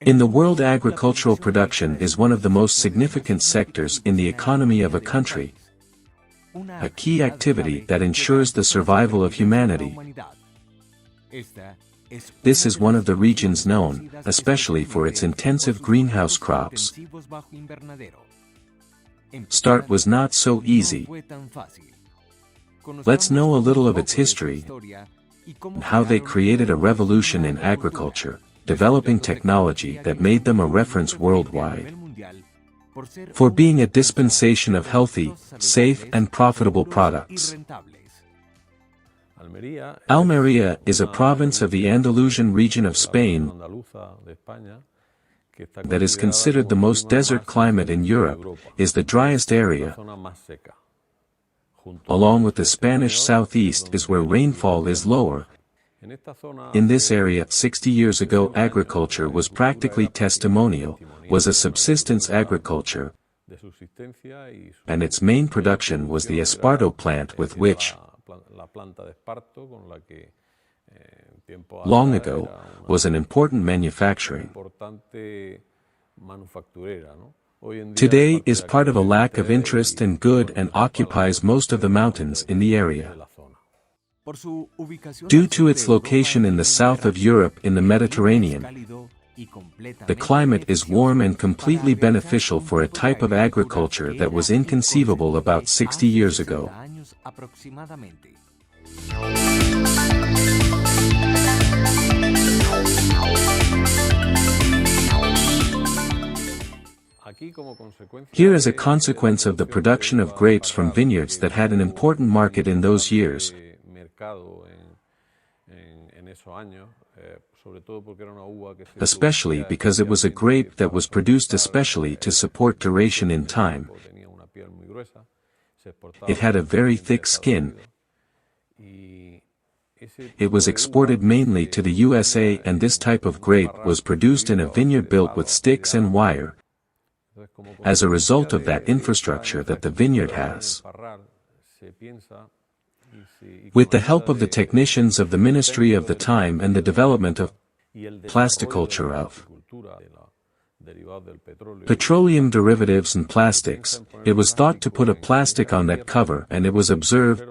In the world, agricultural production is one of the most significant sectors in the economy of a country, a key activity that ensures the survival of humanity. This is one of the regions known, especially for its intensive greenhouse crops. Start was not so easy. Let's know a little of its history, and how they created a revolution in agriculture, developing technology that made them a reference worldwide, for being a dispensation of healthy, safe and profitable products. Almería is a province of the Andalusian region of Spain that is considered the most desert climate in Europe, is the driest area, along with the Spanish southeast is where rainfall is lower. In this area 60 years ago agriculture was practically testimonial, was a subsistence agriculture, and its main production was the esparto plant with which, long ago, was an important manufacturing. Today is part of a lack of interest and good and occupies most of the mountains in the area. Due to its location in the south of Europe in the Mediterranean, the climate is warm and completely beneficial for a type of agriculture that was inconceivable about 60 years ago. Here is a consequence of the production of grapes from vineyards that had an important market in those years. Especially because it was a grape that was produced especially to support duration in time. It had a very thick skin. It was exported mainly to the USA, and this type of grape was produced in a vineyard built with sticks and wire. As a result of that infrastructure that the vineyard has, with the help of the technicians of the ministry of the time and the development of plasticulture of petroleum derivatives and plastics, it was thought to put a plastic on that cover, and it was observed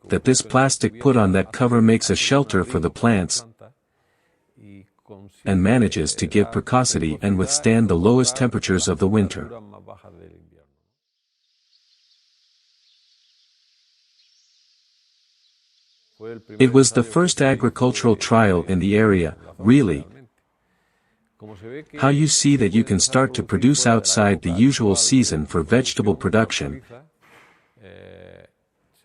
that this plastic put on that cover makes a shelter for the plants and manages to give precocity and withstand the lowest temperatures of the winter. It was the first agricultural trial in the area, really. How you see that you can start to produce outside the usual season for vegetable production.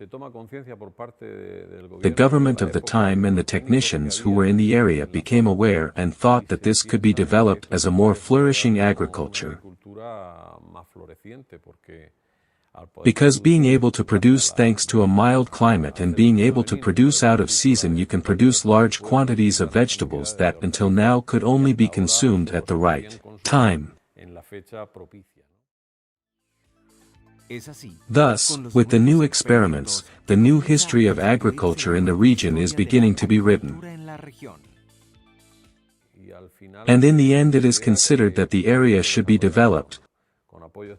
The government of the time and the technicians who were in the area became aware and thought that this could be developed as a more flourishing agriculture. Because being able to produce thanks to a mild climate and being able to produce out of season, you can produce large quantities of vegetables that until now could only be consumed at the right time. Thus, with the new experiments, the new history of agriculture in the region is beginning to be written. And in the end it is considered that the area should be developed,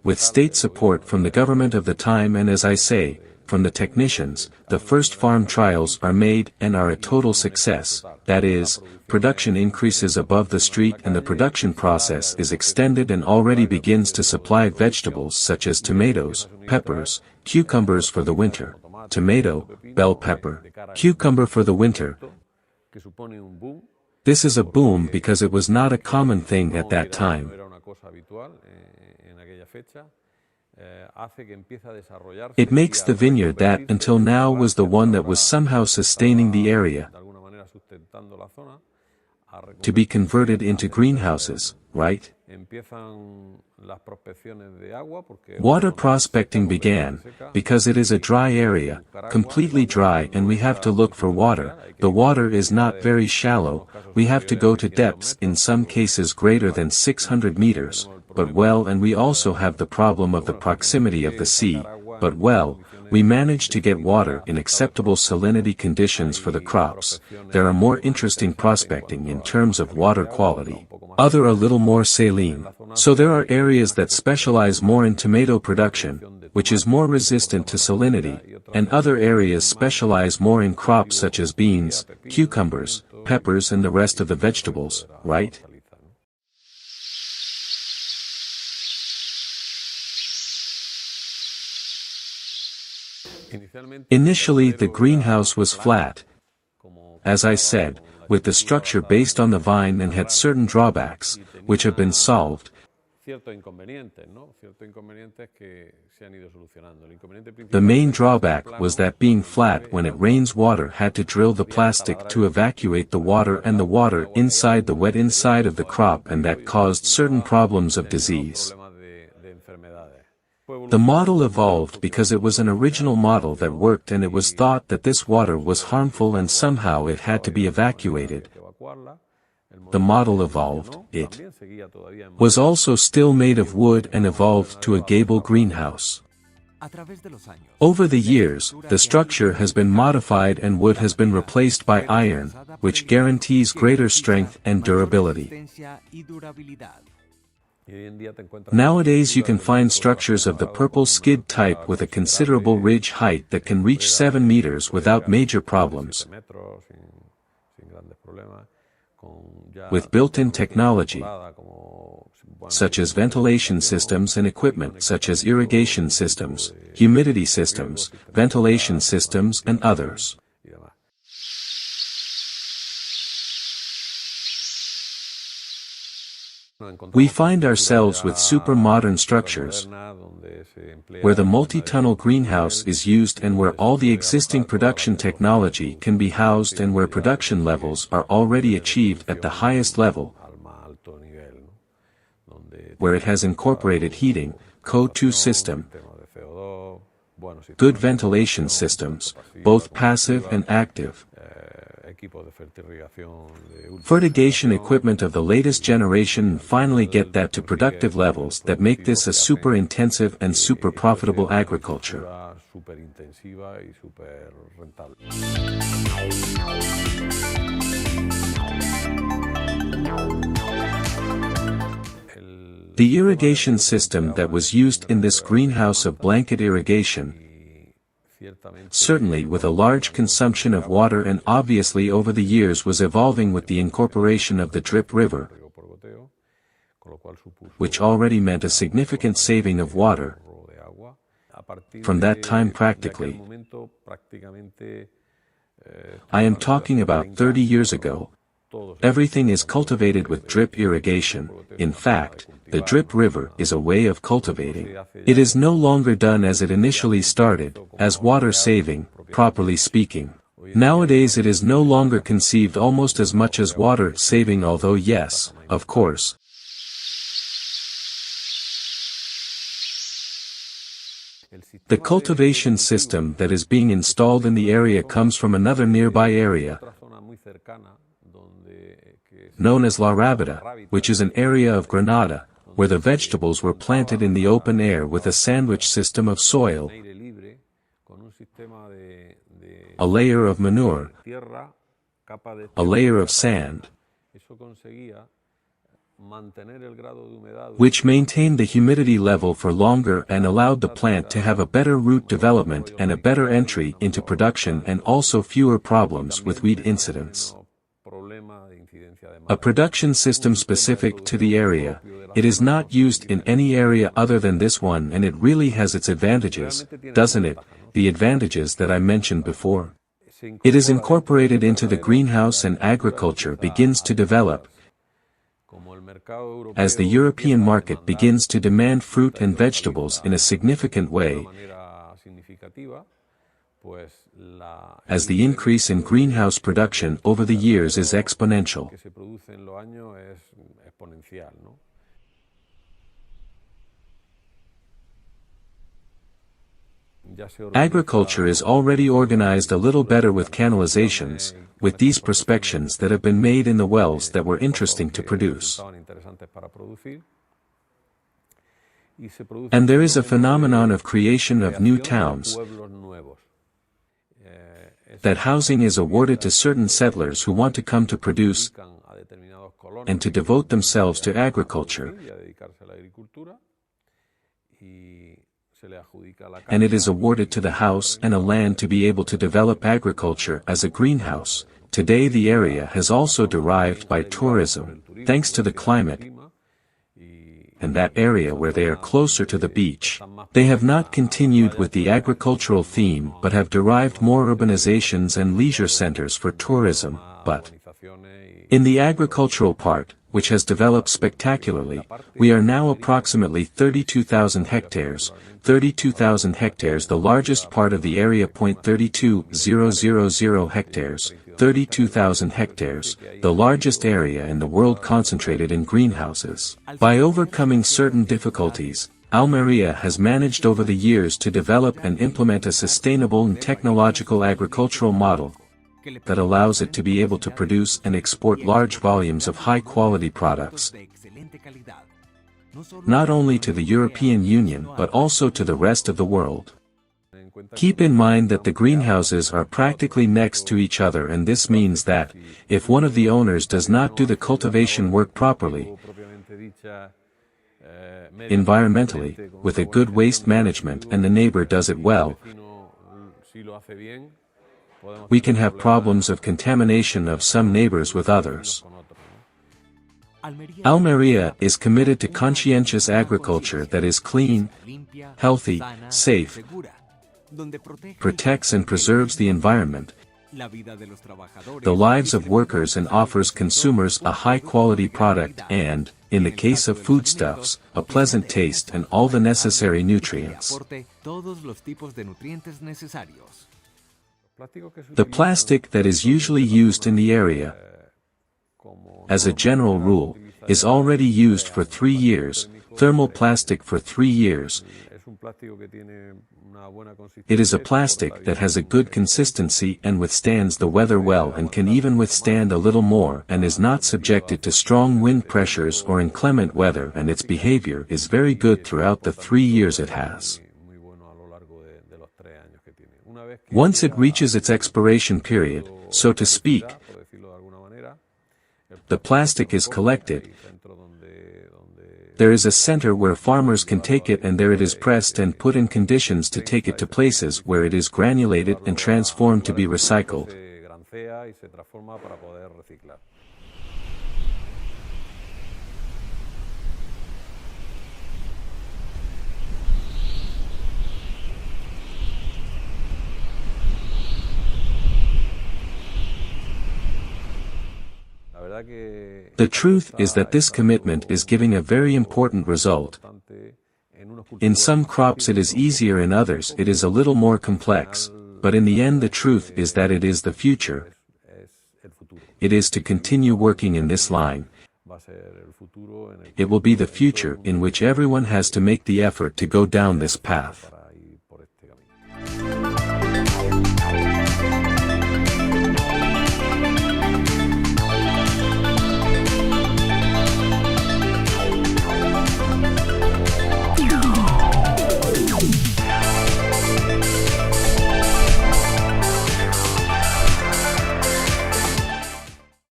with state support from the government of the time, and as I say, from the technicians. The first farm trials are made and are a total success, that is, production increases above the street and the production process is extended and already begins to supply vegetables such as tomatoes, peppers, cucumbers for the winter, tomato, bell pepper, cucumber for the winter. This is a boom because it was not a common thing at that time. It makes the vineyard that until now was the one that was somehow sustaining the area to be converted into greenhouses, right? Water prospecting began, because it is a dry area, completely dry, and we have to look for water. The water is not very shallow, we have to go to depths in some cases greater than 600 meters. But well, and we also have the problem of the proximity of the sea, but well, we managed to get water in acceptable salinity conditions for the crops. There are more interesting prospecting in terms of water quality. Other a little more saline. So there are areas that specialize more in tomato production, which is more resistant to salinity, and other areas specialize more in crops such as beans, cucumbers, peppers and the rest of the vegetables, right? Initially the greenhouse was flat, as I said, with the structure based on the vine and had certain drawbacks, which have been solved. The main drawback was that being flat when it rains water had to drill the plastic to evacuate the water and the water inside the wet inside of the crop, and that caused certain problems of disease. The model evolved because it was an original model that worked, and it was thought that this water was harmful and somehow it had to be evacuated. The model evolved, it was also still made of wood and evolved to a gable greenhouse. Over the years, the structure has been modified and wood has been replaced by iron, which guarantees greater strength and durability. Nowadays you can find structures of the purple skid type with a considerable ridge height that can reach 7 meters without major problems, with built-in technology, such as ventilation systems and equipment such as irrigation systems, humidity systems, ventilation systems and others. We find ourselves with super modern structures, where the multi-tunnel greenhouse is used and where all the existing production technology can be housed and where production levels are already achieved at the highest level, where it has incorporated heating, CO2 system, good ventilation systems, both passive and active, fertigation equipment of the latest generation, and finally get that to productive levels that make this a super intensive and super profitable agriculture. The irrigation system that was used in this greenhouse of blanket irrigation, certainly with a large consumption of water, and obviously over the years was evolving with the incorporation of the drip river, which already meant a significant saving of water. From that time practically, I am talking about 30 years ago, everything is cultivated with drip irrigation. In fact, the drip river is a way of cultivating. It is no longer done as it initially started, as water saving, properly speaking. Nowadays it is no longer conceived almost as much as water saving, although yes, of course. The cultivation system that is being installed in the area comes from another nearby area, known as La Rábida, which is an area of Granada, where the vegetables were planted in the open air with a sandwich system of soil, a layer of manure, a layer of sand, which maintained the humidity level for longer and allowed the plant to have a better root development and a better entry into production, and also fewer problems with weed incidents. A production system specific to the area. It is not used in any area other than this one, and it really has its advantages, doesn't it? The advantages that I mentioned before. It is incorporated into the greenhouse and agriculture begins to develop. As the European market begins to demand fruit and vegetables in a significant way, as the increase in greenhouse production over the years is exponential. Agriculture is already organized a little better with canalizations, with these prospections that have been made in the wells that were interesting to produce. And there is a phenomenon of creation of new towns, that housing is awarded to certain settlers who want to come to produce and to devote themselves to agriculture. And it is awarded to the house and a land to be able to develop agriculture as a greenhouse. Today the area has also derived by tourism, thanks to the climate, and that area where they are closer to the beach. They have not continued with the agricultural theme but have derived more urbanizations and leisure centers for tourism, but in the agricultural part, which has developed spectacularly, we are now approximately 32,000 hectares, 32,000 hectares the largest part of the area. 32,000 hectares, 32,000 hectares, the largest area in the world concentrated in greenhouses. By overcoming certain difficulties, Almería has managed over the years to develop and implement a sustainable and technological agricultural model that allows it to be able to produce and export large volumes of high-quality products, not only to the European Union but also to the rest of the world. Keep in mind that the greenhouses are practically next to each other, and this means that, if one of the owners does not do the cultivation work properly, environmentally, with a good waste management, and the neighbor does it well, we can have problems of contamination of some neighbors with others. Almería is committed to conscientious agriculture that is clean, healthy, safe, protects and preserves the environment, the lives of workers, and offers consumers a high-quality product and, in the case of foodstuffs, a pleasant taste and all the necessary nutrients. The plastic that is usually used in the area, as a general rule, is already used for 3 years, thermal plastic for 3 years. It is a plastic that has a good consistency and withstands the weather well and can even withstand a little more and is not subjected to strong wind pressures or inclement weather, and its behavior is very good throughout the 3 years it has. Once it reaches its expiration period, so to speak, the plastic is collected. There is a center where farmers can take it, and there it is pressed and put in conditions to take it to places where it is granulated and transformed to be recycled. The truth is that this commitment is giving a very important result. In some crops it is easier, in others it is a little more complex, but in the end the truth is that it is the future. It is to continue working in this line. It will be the future in which everyone has to make the effort to go down this path.